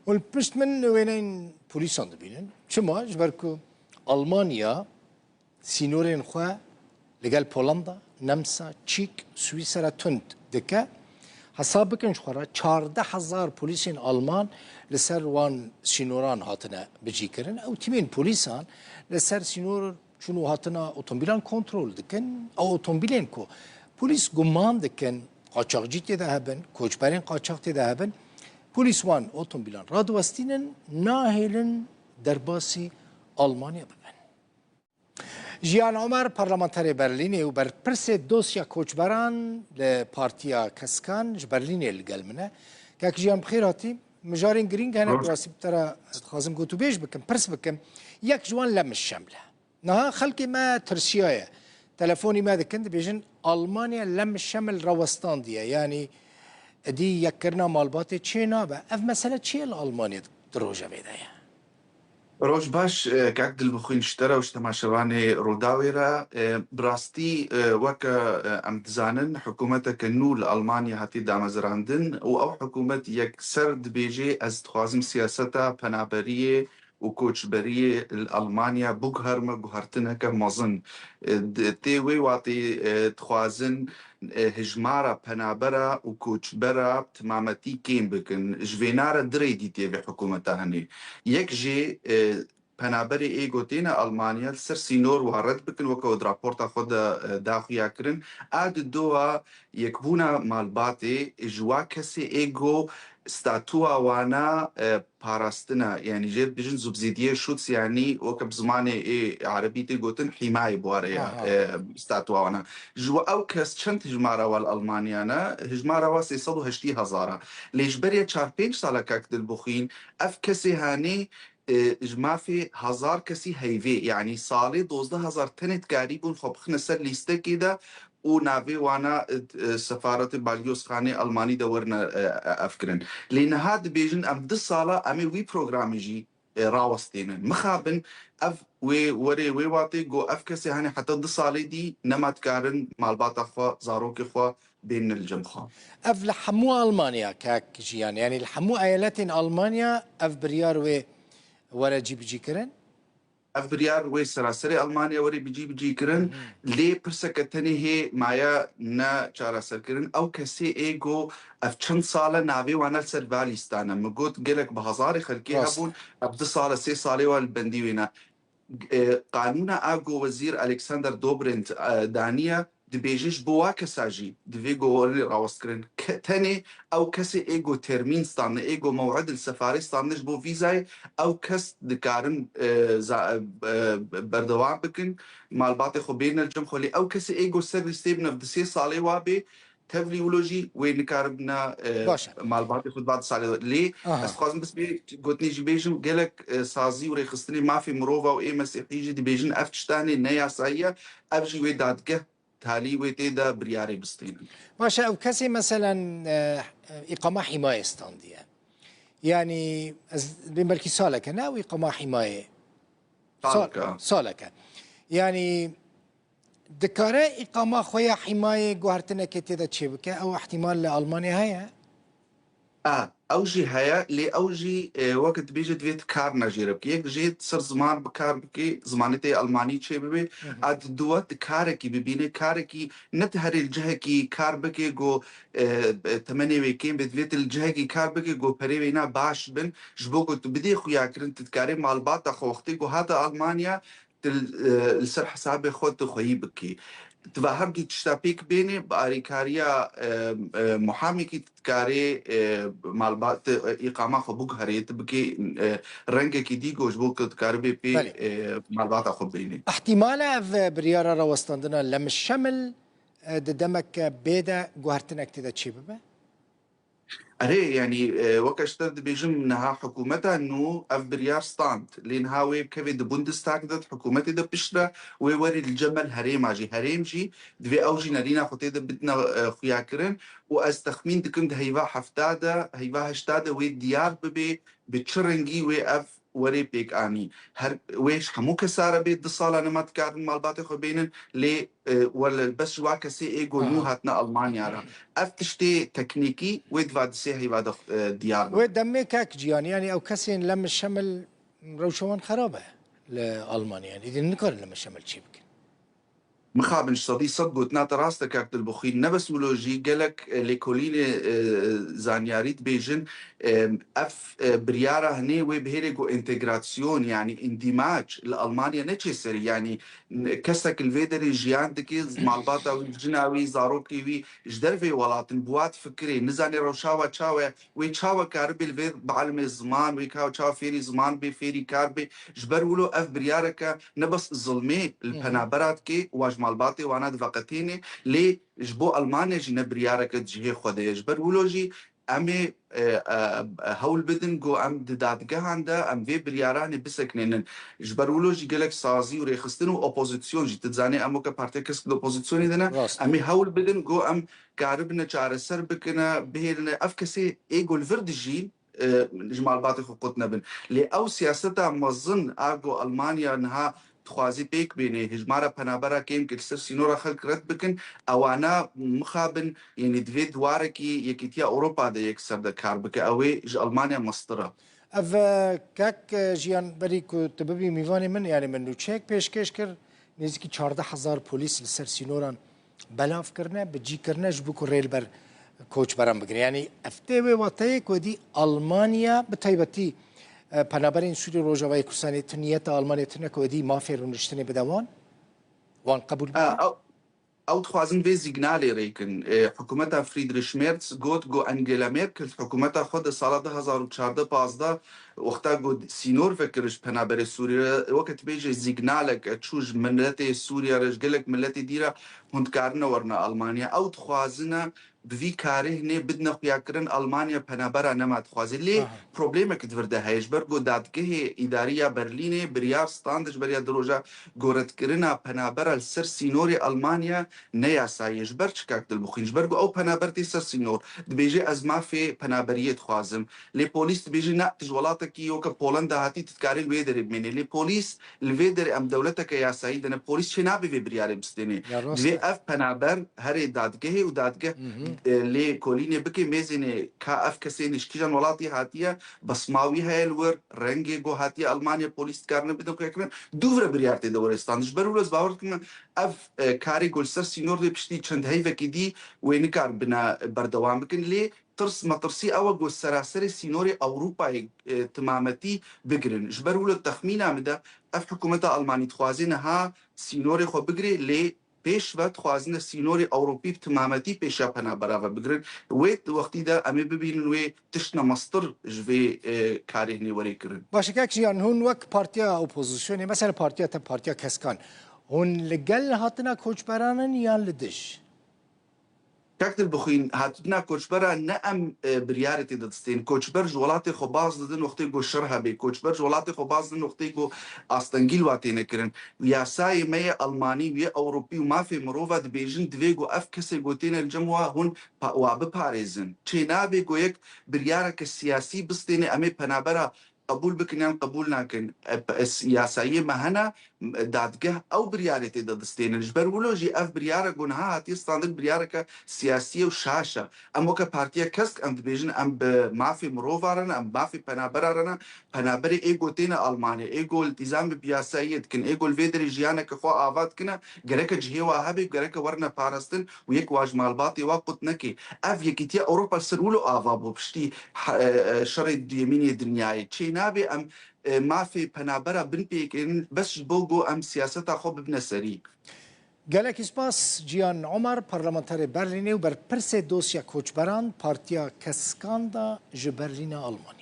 والبشت من وينين بوليسان دبينن شما جبركو ألمانيا سينورين خوا لقال بولندا نمسا تشيك سويسرا تند دكا حسابكن شخورا 14,000 بوليسين ألمان لسر وان سينوران هاتنا بجيكرن أو تيمين بوليسان لسر سينور شنو هاتنا اوتومبيلان كنترول دكن او اوتومبيلين كو بوليس قمان دكن قاچاقجي تدا هبن كوچبرين قاچاق تدا هبن بوليس وان اوتومبيلان رادوستينن ناهلن درباسي ألمانيا ببن جيان عمر برلمانتاري برلين و بر پرس دوسيا كوچبران لپارتيا كسكان جبرلين القلمنا كاك جيان بخير هاتي مجارين جرينج هنا براسب ترى خازم قوتو بيش بكم برس بكم يك جوان لم الشامله نها خلقي ما ترسيايا تلفوني ما ذكنت بيجن ألمانيا لم الشمل روستان دي يعني دي يكرنا مالباتي تشينا با اف مسألة تشي الألمانيا دروجة بيدايا روش باش كاك دل بخوين اشترى واشتما شواني روداويرا براستي وكا امتزانن حكومتا كنول ألمانيا هاتي دامزراندن او حكومت يك سرد بيجي از تخوازم سياستا پنابريه وكوچبريه الألمانيا بوغهرما غهرتنا كمازن تيوي واتي تخوازن هجمارا پنابرا وكوچبرا تمامتي كيم بكن جوينارا دريدي تيبي حكومتا هني يك جي پنابري ايگو تينا ألمانيا سر سينور وارد بكن وكو دراپورتا خود داخويا كرن اد دوا يكبونا مالباتي جوا كسي ايگو ستاتوا وانا باراستنا يعني جيب بجن زبزيدية شوتس يعني وكب زماني ايه عربي تيقوتن حماية بواريا ستاتوا وانا جوا او كس چند هجمارا والألمانيانا هجمارا واسي صدو هشتي هزارا ليش بريا 4-5 سالا كاك دل بخين اف كسي هاني جمافي 1000 كسي هيفي يعني صالي 12,000 تنت قريبون خب خنسر ليسته كده ونافي وانا سفارة باليوس خاني ألماني دورنا أفكرن لأن هاد بيجن أم دي صالة أمي وي بروغرامي راوستينن مخابن أف وي وري وي واتي جو أف كسي هاني حتى دي صالي دي نمات كارن مالباتا خوا زاروكي خوا بين الجمخان اف لحمو ألمانيا كاك جيان يعني لحمو ايالاتين ألمانيا اف بريار وي ورا جي كرن اف بريار وي سراسري ألمانيا وري بيجي كرن لي برسكتني هي مايا نا چارا سر كرن او كسي ايجو اف چند سالة ناوي وانا سر باليستانا مقوت قلق بهزاري خلقي هبون اب 2 سالة 3 سالة والبنديوينا قانونا اگو وزير الكسندر دوبرنت دانيا دبيجيش بوا كساجي دفيجو وري راوستكرن تاني او كسي ايجو ترمين ستان ايجو موعد السفاري ستانش بو فيزاي او كس دكارن بردوان بكن مالباتي خو بين الجم خولي او كسي ايجو سيرفيس تيبنا في 3 سالي وابي تفليولوجي وين كاربنا مالباتي خود بعد سالي ليه بس خازم بس بي قلت نيجي بيجم قالك سازي وري خستني ما في مروفا واي مسيحيجي دي بيجن افتشتاني نيا سايا ابجي ويدادك تالي ويتيدا برياري بستين باشا او كسي مثلا اقامه حمايه استانديه يعني بملكي سالك انا واقامه حمايه سالك يعني دكاره اقامه خويا حمايه جوهرتنا كتيدا تشيبكه او احتمال لالمانيا هيا اوجي هيا لي اوجي وقت بيجي دفيت كار نجيربك يك جيت سر زمان بكار بكي زمانتي الماني تشيبي اد دوت كاركي ببيني كاركي نتهري الجهكي كار بكي جو 8 ويكين بدفيت الجهكي كار بكي جو بريوينا باش بن جبوكو بدي خويا كرنت تكاري مع الباطا خوختي جو هذا المانيا السر حسابي خود خويي بكي تفهم كي تشتابيك بيني باريكاريا محامي كي تكاري مالبات إقامة خبوك هريت بكي رنجة كي ديجو جبوك تكاري بي مالبات خب بيني احتمالا بريارة روستاندنا لم الشمل دمك بيدا جوهرتنك تدا تشيبه أري يعني وكشتد بيجم منها حكومتها إنه أف بريار ستاند لأنها ويب كفي دبوندستاغ دت حكومتي ده بشرة ويوري الجمل هريم جي دفي أوجي نارينا خوتي ده بدنا خياكرن وأز تخمين دكند هيفا حفتادة هيفا هشتادة وي ديار ببي بتشرنجي وي أف وري بيك اني هر ويش حمو كساره بيت دصاله نمت كار مالباتي خو بينن لي ولا بس واكا سي ايجو نو هاتنا المانيا را افتشتي تكنيكي ويد فاد سي هي بعد ديار ودمي كاك جيان يعني او كسين لم الشمل روشوان خرابه لالمانيا يعني اذا نقارن لما الشمل شي بك مخابنش صدي صدقوا تنات راستك اكت البخيل نبس ولوجي قالك لكولين زانياريت بيجن اف بريارة هني وبهيريجو انتجراسيون يعني اندماج لألمانيا نتشسر يعني كسك الفيدري جيان دكي مالباتا وجناوي زاروكي وي جدرفي ولات بوات فكري نزاني روشاوا تشاوا ويتشاوا كاربي الفير بعلم الزمان ويكاو تشاوا فيري زمان بي فيري كاربي جبر ولو اف بريارك نبس الظلمي البنابرات كي واج مالباتي وانا دفقتيني لي جبو المانيا جي بريارك جي خدي جبر ولوجي امي هول بدن جو ام دادگه هنده ام وی بریارانی بسکنین جبر ولوجي قالك سازي وريخستنو اوبوزيسيون جي تزاني امو كبارتي كسك الاوبوزيسيون دنا امي هول بدن جو ام قاربنا چار سر بكنا بهلنا افكسي ايجو الفرد جي جمال باطي خقوتنا بن لي او سياستها مظن اجو المانيا انها تخوازي بيك بيني هجمارة بنابرا كيم كتسر سينورا خلق رد بكن اوانا مخابن يعني دوي دواركي يكيتيا اوروبا دا يكسر دا كار بك اوي ج المانيا مصدرة اف كاك جيان بريكو تببي ميفاني من يعني من نوتشيك بيشكش كر نزكي 14000 بوليس لسر سينوران بلاف کرنا بجي کرنا جبو ريل بر كوچ برام بگیره يعني افتوی واتای کودی آلمانیا بتایبتی پنابرین سوری روجاوی کسانی تنیت آلمانیا تنه کودی مافیا رونشتنی بدوان وان قبول بکن او تخوازن في زيجنالي ريكن حكومتها فريدريش ميرتس قوت جو انجيلا ميركل حكومتها خود سالة 2014 وقتا قد سينور فكرش بنابر سوريا وقت بيجي زيجنالك تشوج ملتي سوريا رجلك ملتي ديرا هند كارنا ورنا ألمانيا او تخوازنا بفي كاره هني بدنا خياكرن ألمانيا بنابرا نما تخوازي ليه بروبليمك تفرده هايش برقو دادگه إدارية برليني بريار ستاندش بريا دروجا قورت كرنا بنابرا السر سينوري ألمانيا نيا سايش برش كاك دلبخينش برقو او بنابرتي سر سينور دبيجي أزما في بنابرية خوازم لي بوليس دبيجي نقتج ولاتك يوكا بولندا هاتي تتكاري الويدر بميني لي بوليس الويدر ام دولتك يا سايد انا بوليس شنابي في بريار بستني دوي اف بنابر هري دادگه ودادگه لي كوليني بكي ميزيني كا اف كسينش كيجان ولاتي هاتيا بسماوي هاي الور رنگي جو هاتيا ألمانيا بوليس كارنا بدو كيكرن دوفر بريارتي دورستانش برولز باورتكم اف كاري قول سر سينور دي بشتي چند هيفكي دي وينكار بنا بردوام بكن لي ترس ما ترسي او جو سراسر سينوري اوروبا تمامتي بگرن جبرول التخمين عمدا اف حكومة ألماني تخوازينها سينوري خو بگري لي پیش و خوازن سینوری اوروپی تمامتی پیشا پنا براو بگرن ویت وقتی دا امی ببینن وی تشنا مصدر جوی کاری هنی وری کرن باشه که جیان هون وک پارتیا اپوزیسیونی مثلا پارتیا کسکان هون لگل هاتنا کوچ برانن یا لدش كاكت البخين هاتنا كوشبرا نأم بريارتي دستين كوشبر جولاتي خباز ددن وقتي جو شرها بي كوشبر جولاتي خباز ددن وقتي جو استنجيل واتي نكرن يا ساي مي ألماني ويا أوروبي وما في مروفا دبيجن دويجو أف كسي جوتين الجموا هون واب باريزن تشينابي جو يك بريارك السياسي بستيني أمي بنابرا قبول بكنيان قبول ناكن السياسية مهنا دادگه او بريارتي دستين الجبر ولوجي اف بريارة جونها هاتي ستاندرد بريارة سياسية وشاشة ام وكا بارتيا كسك ام دبيجن ام ما في مروفارنا ام ما في بنابرارنا بنابري ايجو تينا المانيا ايجو التزام بياسايد كن ايجو الفيدري جيانا كخوا آفات كنا جريكا جهيوا هابي جريكا ورنا بارستن ويك واج مالباطي واقط نكي اف يكيتيا اوروبا سرولو آفا بوبشتي شرط يميني دنياي نابي ام ما في بنابرا بنبيك بس بوجو ام سياستها خو بنسري گلک اسپاس جیان عمر پارلمانتر برلینی و بر پرس دوسیا کوچبران پارتیا کسکان دا جبرلین آلمانی